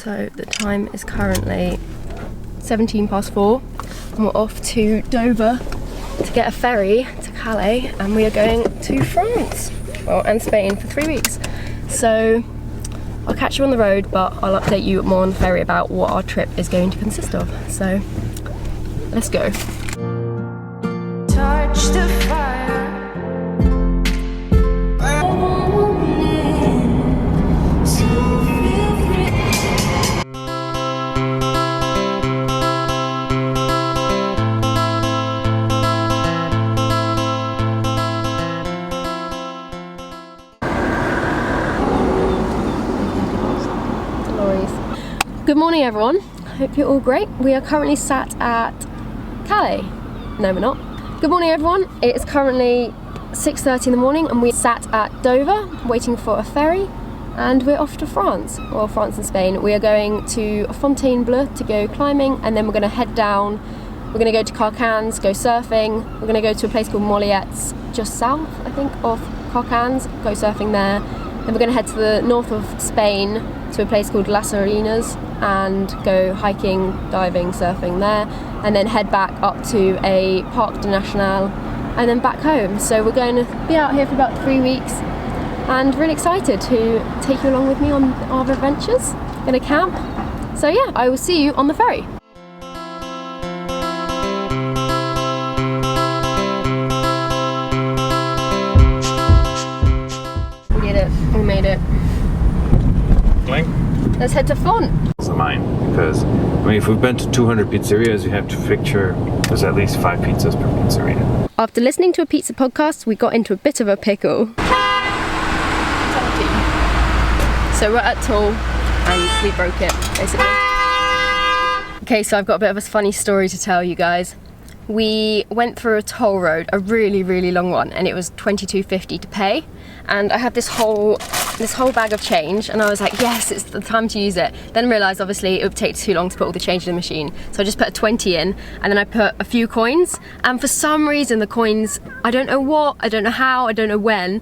So the time is currently 4:17 and we're off to Dover to get a ferry to Calais, and we are going to France, well, and Spain for 3 weeks. So I'll catch you on the road, but I'll update you more on the ferry about what our trip is going to consist of. So let's go. Touch the fire. Good morning everyone, hope you're all great. We are currently sat at Calais. No, we're not. Good morning everyone, it is currently 6:30 in the morning and we sat at Dover waiting for a ferry, and we're off to France, well, France and Spain. We are going to Fontainebleau to go climbing, and then we're going to head down. We're going to go to Carcans, go surfing. We're going to go to a place called Moliettes, just south, I think, of Carcans, go surfing there. Then we're going to head to the north of Spain to a place called Las Arenas and go hiking, diving, surfing there, and then head back up to a Parc de National and then back home. So we're going to be out here for about 3 weeks and really excited to take you along with me on our adventures in a camp. So yeah, I will see you on the ferry. We did it, we made it. Let's head to Font. It's mine, because I mean, if we've been to 200 pizzerias, we have to picture there's at least 5 pizzas per pizzeria. After listening to a pizza podcast, we got into a bit of a pickle. So we're at Toul and we broke it, basically. Okay, so I've got a bit of a funny story to tell you guys. We went through a toll road, a really, really long one, and it was $22.50 to pay. And I had this whole bag of change, and I was like, yes, it's the time to use it. Then realised, obviously, it would take too long to put all the change in the machine. So I just put a 20 in, and then I put a few coins. And for some reason, the coins, I don't know what, I don't know how, I don't know when,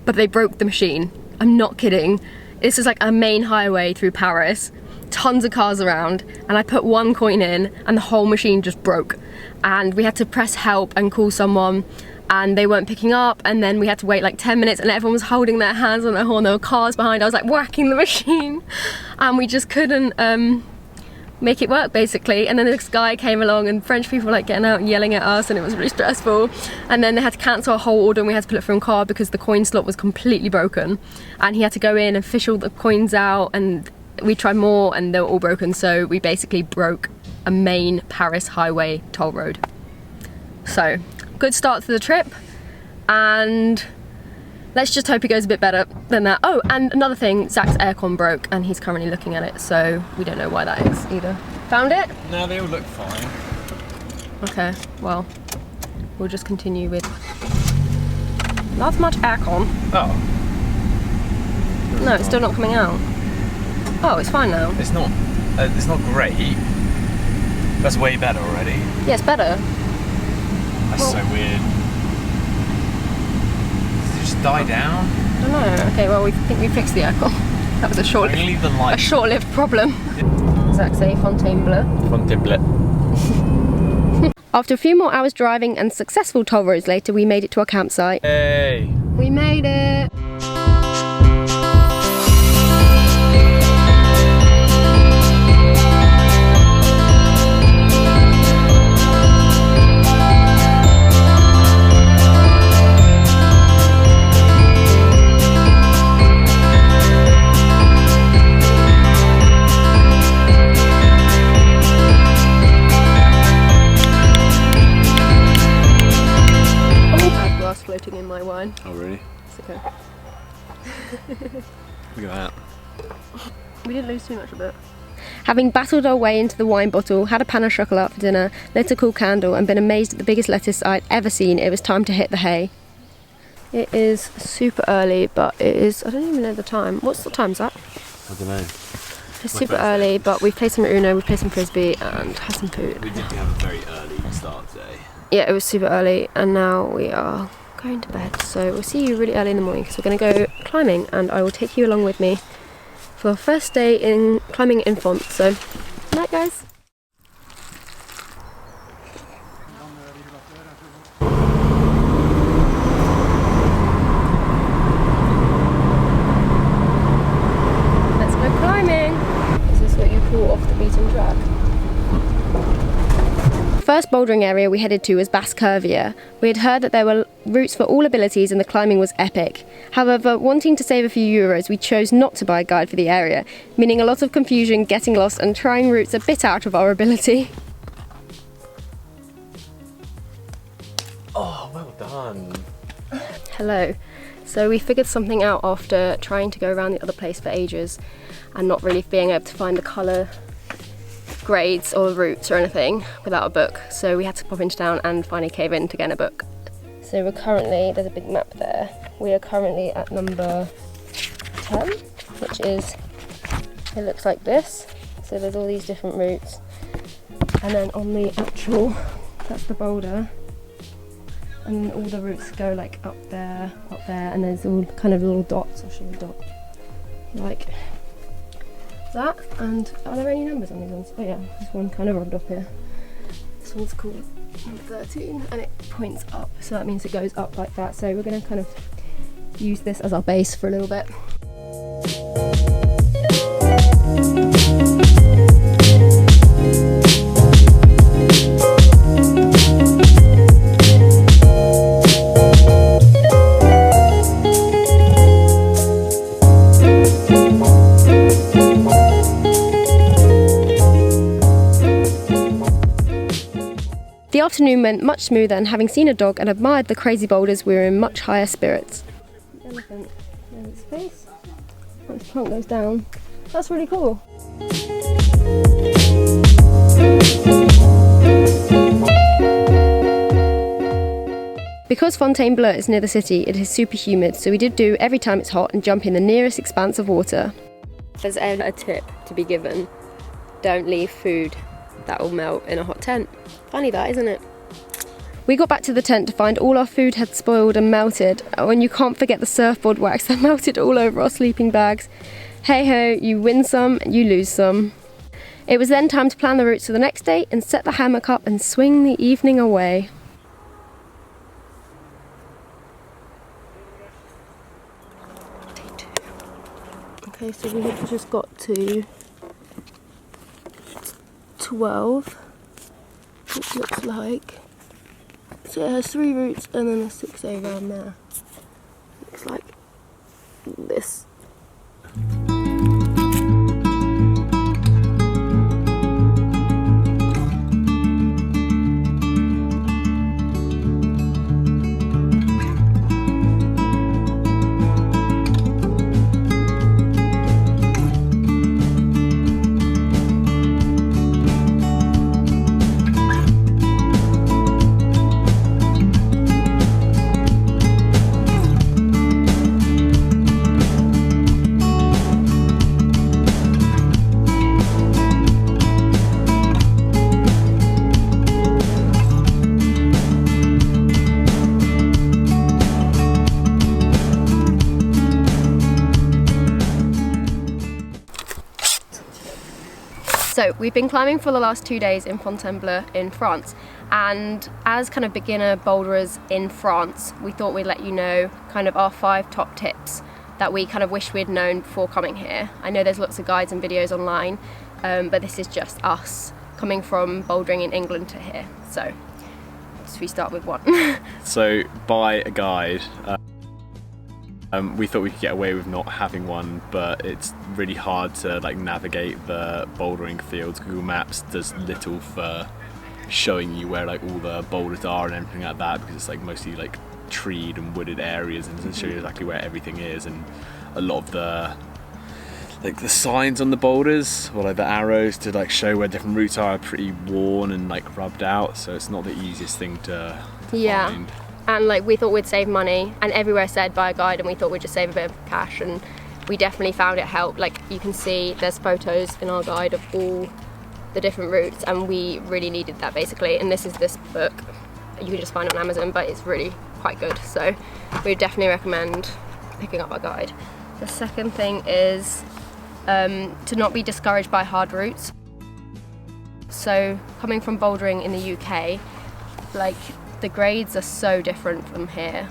but they broke the machine. I'm not kidding. This is like a main highway through Paris, tons of cars around, and I put 1 coin in, and the whole machine just broke. And we had to press help and call someone, and they weren't picking up, and then we had to wait like 10 minutes, and everyone was holding their hands on their horn. There were cars behind. I was like whacking the machine, and we just couldn't make it work, basically. And then this guy came along, and French people were like getting out and yelling at us, and it was really stressful. And then they had to cancel our whole order, and we had to put it through a car because the coin slot was completely broken, and he had to go in and fish all the coins out, and we tried more and they were all broken. So we basically broke a main Paris highway toll road. So good start to the trip, and let's just hope it goes a bit better than that. Oh, and another thing, Zach's aircon broke and he's currently looking at it, so we don't know why that is either. Found it? No, they all look fine. Okay, well, we'll just continue with not much aircon. Oh. No, it's still not coming out. Oh, it's fine now. It's not great. That's way better already. Yeah, it's better. That's so weird. Does it just die down? I don't know. Okay, well, we think we fixed the aircon. That was a short-lived problem. Zach say Fontainebleau. Fontainebleau. After a few more hours driving and successful toll roads later, we made it to our campsite. Hey! We made it! Floating in my wine. Oh really? It's okay. Look at that. We didn't lose too much of it. Having battled our way into the wine bottle, had a pan au chocolat for dinner, lit a cool candle, and been amazed at the biggest lettuce I'd ever seen, it was time to hit the hay. It is super early, but it is, I don't even know the time. What's the time, Zach? I don't know. It's super early, but we've played some Uno, we've played some Frisbee, and had some food. We did have a very early start today. Yeah, it was super early, and now we are going to bed. So we'll see you really early in the morning because we're going to go climbing, and I will take you along with me for our first day in climbing in Font. So, night guys. Let's go climbing. Is this what you call off the beaten track? First bouldering area we headed to was Basse Curvier. We had heard that there were routes for all abilities and the climbing was epic. However, wanting to save a few euros, we chose not to buy a guide for the area, meaning a lot of confusion, getting lost and trying routes a bit out of our ability. Oh, well done. Hello. So we figured something out after trying to go around the other place for ages and not really being able to find the colour grades or routes or anything without a book, so we had to pop into town and finally cave in to get a book. So we're currently, there's a big map there, we are currently at number 10, which is, it looks like this, so there's all these different routes, and then on the actual, that's the boulder, and all the routes go like up there, and there's all kind of little dots. I'll show you a dot, like that. And are there any numbers on these ones? Oh yeah, there's one kind of rubbed up here. This one's called number 13 and it points up, so that means it goes up like that. So we're going to kind of use this as our base for a little bit. The afternoon went much smoother, and having seen a dog and admired the crazy boulders, we were in much higher spirits. Elephant, there's its face. Its trunk goes down. That's really cool. Because Fontainebleau is near the city, it is super humid, so we did do every time it's hot and jump in the nearest expanse of water. If there's ever a tip to be given, don't leave food that will melt in a hot tent. Funny that, isn't it? We got back to the tent to find all our food had spoiled and melted. Oh, and you can't forget the surfboard wax that melted all over our sleeping bags. Hey ho, you win some, you lose some. It was then time to plan the routes for the next day and set the hammock up and swing the evening away. Okay, so we have just got to 12, which looks like, so it has 3 routes and then a 6A around there. Looks like this. So we've been climbing for the last 2 days in Fontainebleau in France, and as kind of beginner boulderers in France, we thought we'd let you know kind of our 5 top tips that we kind of wish we'd known before coming here. I know there's lots of guides and videos online, but this is just us coming from bouldering in England to here. So we start with 1. So buy a guide. We thought we could get away with not having one, but it's really hard to like navigate the bouldering fields. Google Maps does little for showing you where like all the boulders are and everything like that, because it's like mostly like treed and wooded areas and doesn't show you exactly where everything is. And a lot of the like the signs on the boulders, or like the arrows to like show where different routes are pretty worn and like rubbed out, so it's not the easiest thing to find. And like we thought we'd save money, and everywhere said buy a guide, and we thought we'd just save a bit of cash, and we definitely found it helped. Like you can see there's photos in our guide of all the different routes, and we really needed that basically. And this is this book, you can just find it on Amazon, but it's really quite good, so we would definitely recommend picking up our guide. The second thing is to not be discouraged by hard routes. So coming from bouldering in the UK, like the grades are so different from here.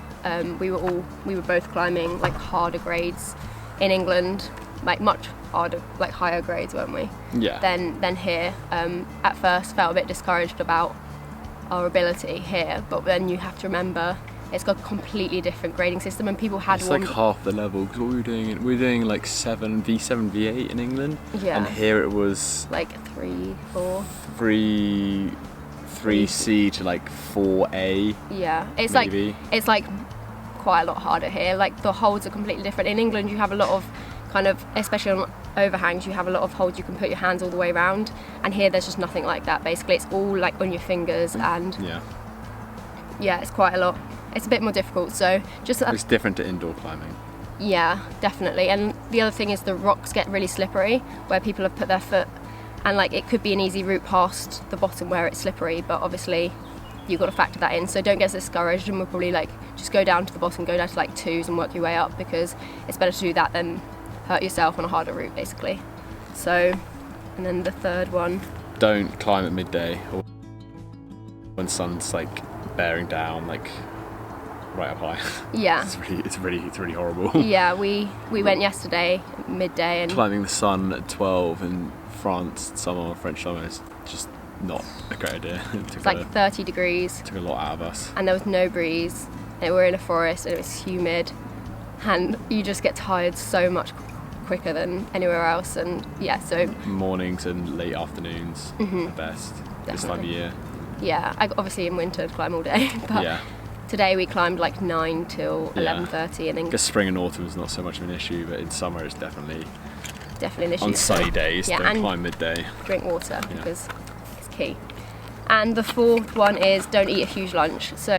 We were both climbing like harder grades in England, like much harder, like higher grades, weren't we? Yeah. Than here. At first felt a bit discouraged about our ability here, but then you have to remember it's got a completely different grading system, and people had it's like half the level, because what we were doing like V7, V8 in England, yeah, and here it was like 3, 4, 3C to like 4A. Yeah, it's maybe. it's like quite a lot harder here. Like the holds are completely different. In England you have a lot of kind of, especially on overhangs, you have a lot of holds you can put your hands all the way around, and here there's just nothing like that. Basically it's all like on your fingers, and yeah, it's quite a lot. It's a bit more difficult, so just it's different to indoor climbing. Yeah, definitely. And the other thing is the rocks get really slippery where people have put their foot, and like it could be an easy route past the bottom where it's slippery, but obviously you've got to factor that in, so don't get discouraged, and we'll probably like just go down to the bottom, go down to like 2s and work your way up, because it's better to do that than hurt yourself on a harder route basically. So, and then the third one, don't climb at midday or when sun's like bearing down like right up high. Yeah. it's really horrible. Yeah, we went yesterday midday, and climbing the sun at 12 in France summer, French summer, is just not a great idea. It's like 30 degrees. Took a lot out of us. And there was no breeze, and we were in a forest, and it was humid, and you just get tired so much quicker than anywhere else. And yeah, so mornings and late afternoons are best. Definitely. This time of year. Yeah, obviously in winter I'd climb all day, but yeah. Today we climbed like 9 till 11:30, and then because spring and autumn is not so much of an issue, but in summer it's definitely an issue. On sunny days, yeah, don't climb midday. Drink water, because it's key. And the fourth one is don't eat a huge lunch. So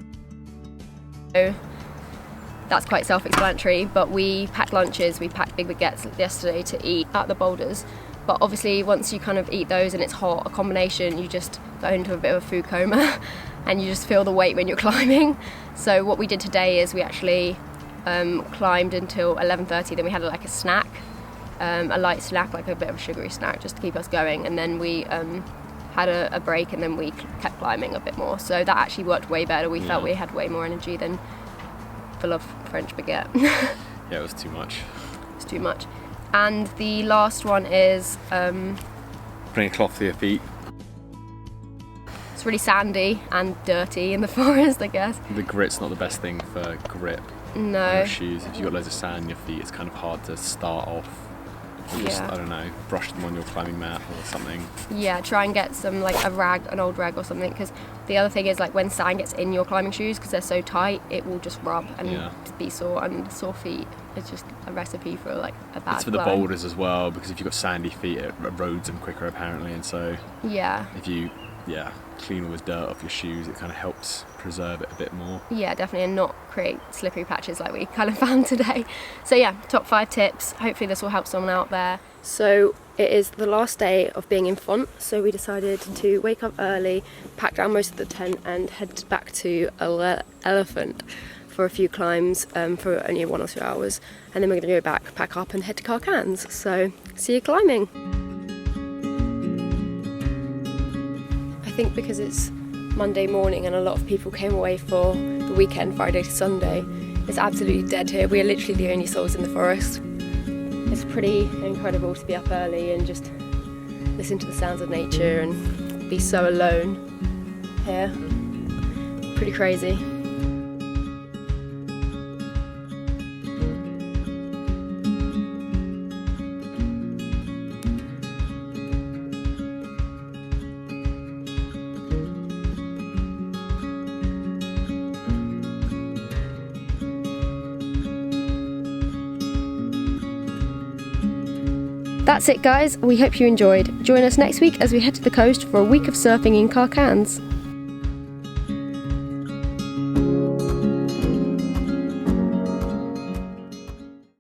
that's quite self-explanatory, but we packed lunches, we packed big baguettes yesterday to eat at the boulders. But obviously once you kind of eat those and it's hot, a combination, you just go into a bit of a food coma and you just feel the weight when you're climbing. So what we did today is we actually climbed until 11:30, then we had like a snack, a light snack, like a bit of a sugary snack just to keep us going, and then we had a break, and then we kept climbing a bit more. So that actually worked way better. We felt we had way more energy than full of French baguette. Yeah, it was too much. It's too much. And the last one is bring a cloth to your feet. It's really sandy and dirty in the forest, I guess. The grit's not the best thing for grip. No. On your shoes. If you've got loads of sand in your feet, it's kind of hard to start off. Or just, I don't know, brush them on your climbing mat or something. Yeah, try and get some like an old rag or something, because the other thing is like when sand gets in your climbing shoes, because they're so tight, it will just rub and be sore, and sore feet is just a recipe for like a bad It's for climb. the boulders as well, because if you've got sandy feet, it erodes them quicker apparently, and so if you clean all this dirt off your shoes, it kind of helps preserve it a bit more. Yeah, definitely, and not create slippery patches like we kind of found today. So yeah, top 5 tips. Hopefully this will help someone out there. So it is the last day of being in Font, so we decided to wake up early, pack down most of the tent, and head back to Elephant for a few climbs for only 1 or 2 hours, and then we're going to go back, pack up, and head to Carcans. So see you climbing. I think because it's Monday morning and a lot of people came away for the weekend, Friday to Sunday, it's absolutely dead here. We are literally the only souls in the forest. It's pretty incredible to be up early and just listen to the sounds of nature and be so alone here. Pretty crazy. That's it guys, we hope you enjoyed. Join us next week as we head to the coast for a week of surfing in Carcans.